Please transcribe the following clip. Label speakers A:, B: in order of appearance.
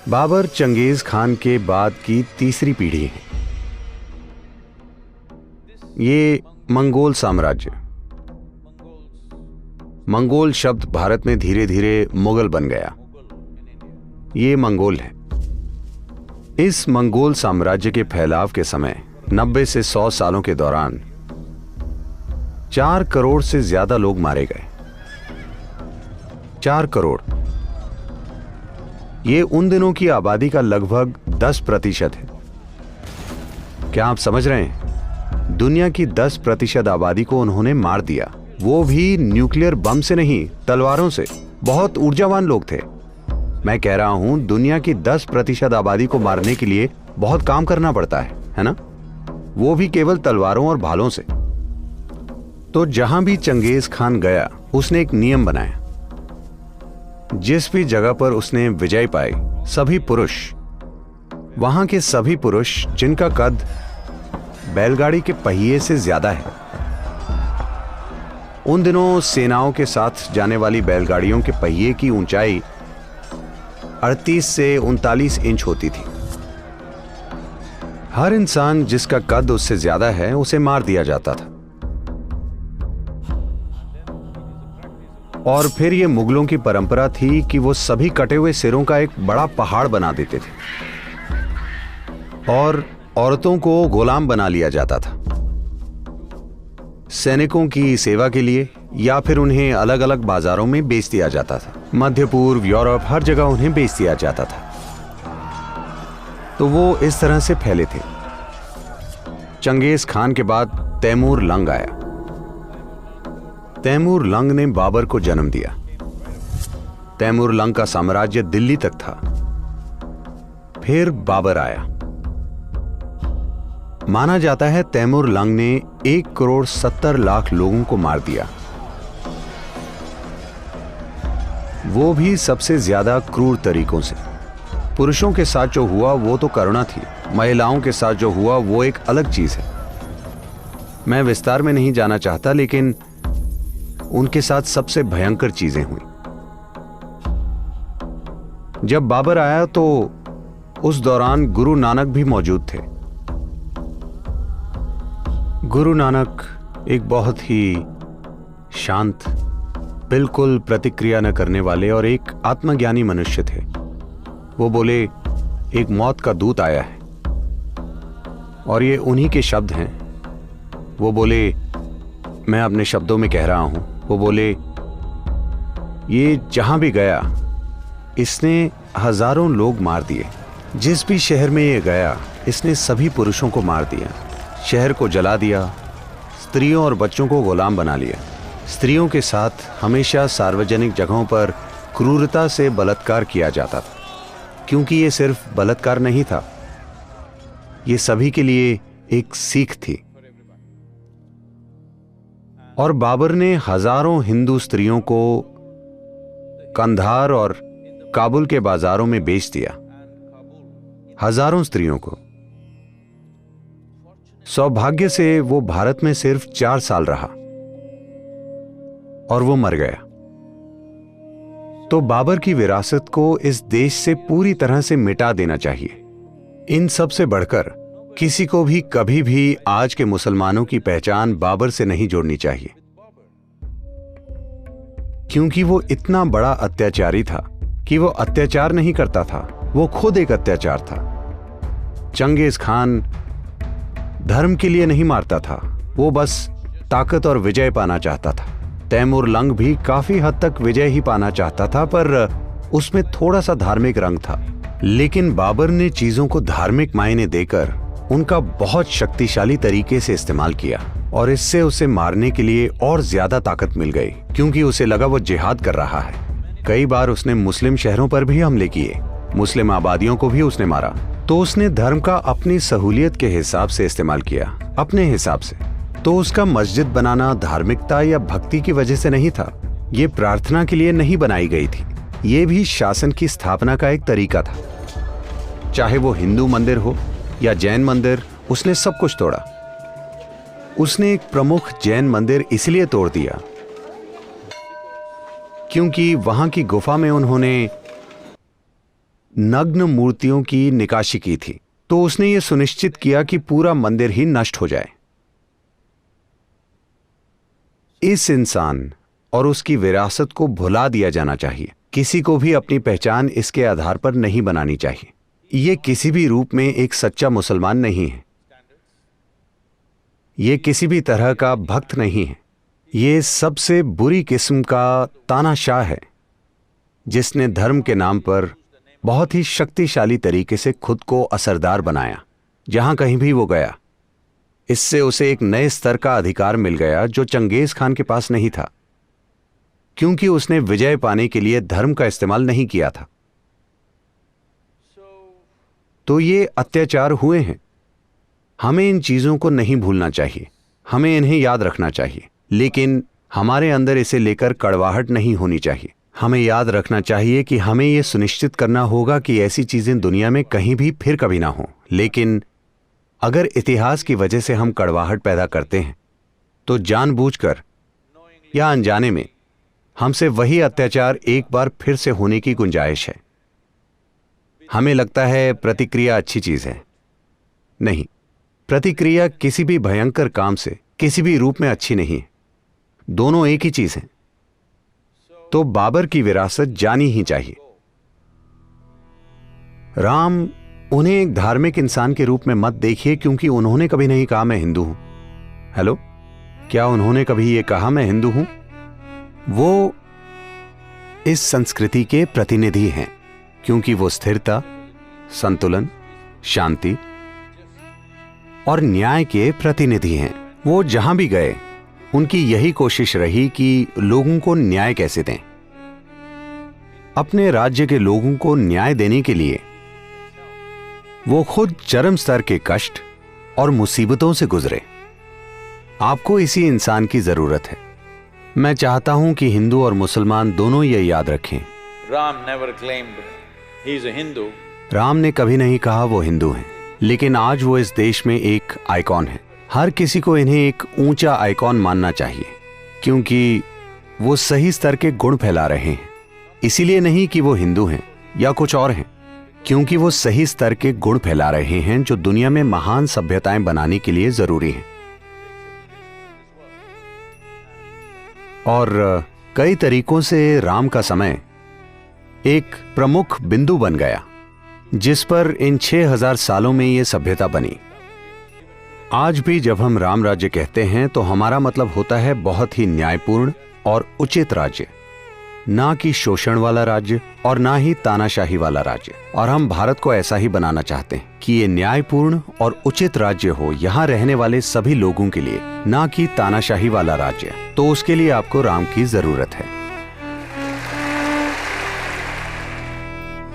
A: Babar Genghis Khan के बाद की तीसरी पीढ़ी है। ये मंगोल साम्राज्य, मंगोल शब्द भारत में धीरे धीरे मुगल बन गया। ये मंगोल है। इस मंगोल साम्राज्य के फैलाव के समय 90 से 100 सालों के दौरान 4 करोड़ से ज्यादा लोग मारे गए। 4 करोड़। ये उन दिनों की आबादी का लगभग 10% है। क्या आप समझ रहे हैं? दुनिया की 10% आबादी को उन्होंने मार दिया, वो भी न्यूक्लियर बम से नहीं, तलवारों से। बहुत ऊर्जावान लोग थे। मैं कह रहा हूं, दुनिया की 10% आबादी को मारने के लिए बहुत काम करना पड़ता है ना? वो भी केवल तलवारों और भालों से। तो जहां भी चंगेज खान गया, उसने एक नियम बनाया। जिस भी जगह पर उसने विजय पाई, सभी पुरुष, वहां के सभी पुरुष जिनका कद बैलगाड़ी के पहिए से ज्यादा है, उन दिनों सेनाओं के साथ जाने वाली बैलगाड़ियों के पहिए की ऊंचाई 38 से 39 इंच होती थी। हर इंसान जिसका कद उससे ज्यादा है, उसे मार दिया जाता था। और फिर यह मुगलों की परंपरा थी कि वो सभी कटे हुए सिरों का एक बड़ा पहाड़ बना देते थे और औरतों को गुलाम बना लिया जाता था, सैनिकों की सेवा के लिए, या फिर उन्हें अलग अलग बाजारों में बेच दिया जाता था। मध्य पूर्व, यूरोप, हर जगह उन्हें बेच दिया जाता था। तो वो इस तरह से फैले थे। चंगेज खान के बाद तैमूर लंग आया। तैमूर लंग ने बाबर को जन्म दिया। तैमूर लंग का साम्राज्य दिल्ली तक था। फिर बाबर आया। माना जाता है तैमूर लंग ने 1 करोड़ 70 लाख लोगों को मार दिया। वो भी सबसे ज्यादा क्रूर तरीकों से। पुरुषों के साथ जो हुआ वो तो करुणा थी, महिलाओं के साथ जो हुआ वो एक अलग चीज है। मैं विस्तार में नहीं जाना चाहता, लेकिन उनके साथ सबसे भयंकर चीजें हुई। जब बाबर आया तो उस दौरान गुरु नानक भी मौजूद थे। गुरु नानक एक बहुत ही शांत, बिल्कुल प्रतिक्रिया न करने वाले और एक आत्मज्ञानी मनुष्य थे। वो बोले, एक मौत का दूत आया है, और ये उन्हीं के शब्द हैं। वो बोले, मैं अपने शब्दों में कह रहा हूं, वो बोले, ये जहां भी गया इसने हजारों लोग मार दिए। जिस भी शहर में ये गया, इसने सभी पुरुषों को मार दिया, शहर को जला दिया, स्त्रियों और बच्चों को गुलाम बना लिया। स्त्रियों के साथ हमेशा सार्वजनिक जगहों पर क्रूरता से बलात्कार किया जाता था, क्योंकि ये सिर्फ बलात्कार नहीं था, ये सभी के लिए एक सीख थी। और बाबर ने हजारों हिंदू स्त्रियों को कंधार और काबुल के बाजारों में बेच दिया। हजारों स्त्रियों को। सौभाग्य से वो भारत में सिर्फ 4 साल रहा और वो मर गया। तो बाबर की विरासत को इस देश से पूरी तरह से मिटा देना चाहिए। इन सब से बढ़कर किसी को भी कभी भी आज के मुसलमानों की पहचान बाबर से नहीं जोड़नी चाहिए, क्योंकि वो इतना बड़ा अत्याचारी था कि वो अत्याचार नहीं करता था, वो खुद एक अत्याचार था। चंगेज खान धर्म के लिए नहीं मारता था, वो बस ताकत और विजय पाना चाहता था। तैमूर लंग भी काफी हद तक विजय ही पाना चाहता था, पर उसमें थोड़ा सा धार्मिक रंग था। लेकिन बाबर ने चीजों को धार्मिक मायने देकर उनका बहुत शक्तिशाली तरीके से इस्तेमाल किया, और इससे उसे मारने के लिए और ज्यादा ताकत मिल गई, क्योंकि उसे लगा वो जिहाद कर रहा है। कई बार उसने मुस्लिम शहरों पर भी हमले किए, मुस्लिम आबादियों को भी उसने मारा। तो उसने धर्म का अपनी सहूलियत के हिसाब से इस्तेमाल किया, अपने हिसाब से। तो उसका मस्जिद बनाना धार्मिकता या भक्ति की वजह से नहीं था, ये प्रार्थना के लिए नहीं बनाई गई थी, ये भी शासन की स्थापना का एक तरीका था। चाहे वो हिंदू मंदिर हो या जैन मंदिर, उसने सब कुछ तोड़ा। उसने एक प्रमुख जैन मंदिर इसलिए तोड़ दिया क्योंकि वहां की गुफा में उन्होंने नग्न मूर्तियों की निकाशी की थी, तो उसने ये सुनिश्चित किया कि पूरा मंदिर ही नष्ट हो जाए। इस इंसान और उसकी विरासत को भुला दिया जाना चाहिए। किसी को भी अपनी पहचान इसके आधार पर नहीं बनानी चाहिए। ये किसी भी रूप में एक सच्चा मुसलमान नहीं है, ये किसी भी तरह का भक्त नहीं है। ये सबसे बुरी किस्म का तानाशाह है जिसने धर्म के नाम पर बहुत ही शक्तिशाली तरीके से खुद को असरदार बनाया। जहां कहीं भी वो गया, इससे उसे एक नए स्तर का अधिकार मिल गया जो चंगेज खान के पास नहीं था, क्योंकि उसने विजय पाने के लिए धर्म का इस्तेमाल नहीं किया था। तो ये अत्याचार हुए हैं। हमें इन चीजों को नहीं भूलना चाहिए, हमें इन्हें याद रखना चाहिए, लेकिन हमारे अंदर इसे लेकर कड़वाहट नहीं होनी चाहिए। हमें याद रखना चाहिए कि हमें यह सुनिश्चित करना होगा कि ऐसी चीजें दुनिया में कहीं भी फिर कभी ना हो। लेकिन अगर इतिहास की वजह से हम कड़वाहट पैदा करते हैं तो जानबूझकर या अनजाने में हमसे वही अत्याचार एक बार फिर से होने की गुंजाइश है। हमें लगता है प्रतिक्रिया अच्छी चीज है। नहीं, प्रतिक्रिया किसी भी भयंकर काम से किसी भी रूप में अच्छी नहीं है। दोनों एक ही चीज है। तो बाबर की विरासत जानी ही चाहिए। राम, उन्हें एक धार्मिक इंसान के रूप में मत देखिए, क्योंकि उन्होंने कभी नहीं कहा मैं हिंदू हूं। हेलो, क्या उन्होंने कभी यह कहा मैं हिंदू हूं? वो इस संस्कृति के प्रतिनिधि हैं, क्योंकि वो स्थिरता, संतुलन, शांति और न्याय के प्रतिनिधि हैं। वो जहां भी गए उनकी यही कोशिश रही कि लोगों को न्याय कैसे दें। अपने राज्य के लोगों को न्याय देने के लिए वो खुद चरम स्तर के कष्ट और मुसीबतों से गुजरे। आपको इसी इंसान की जरूरत है। मैं चाहता हूं कि हिंदू और मुसलमान दोनों ये याद रखें। राम ने कभी नहीं कहा वो हिंदू हैं, लेकिन आज वो इस देश में एक आइकॉन है। हर किसी को इन्हें एक ऊंचा आइकॉन मानना चाहिए, क्योंकि वो सही स्तर के गुण फैला रहे हैं। इसीलिए नहीं कि वो हिंदू हैं या कुछ और हैं, क्योंकि वो सही स्तर के गुण फैला रहे हैं जो दुनिया में महान सभ्यताएं बनाने के लिए जरूरी हैं। और कई तरीकों से राम का समय एक प्रमुख बिंदु बन गया, जिस पर इन 6000 सालों में यह सभ्यता बनी। आज भी जब हम राम राज्य कहते हैं तो हमारा मतलब होता है बहुत ही न्यायपूर्ण और उचित राज्य, ना कि शोषण वाला राज्य और ना ही तानाशाही वाला राज्य। और हम भारत को ऐसा ही बनाना चाहते हैं कि ये न्यायपूर्ण और उचित राज्य हो यहाँ रहने वाले सभी लोगों के लिए, ना कि तानाशाही वाला राज्य। तो उसके लिए आपको राम की जरूरत है।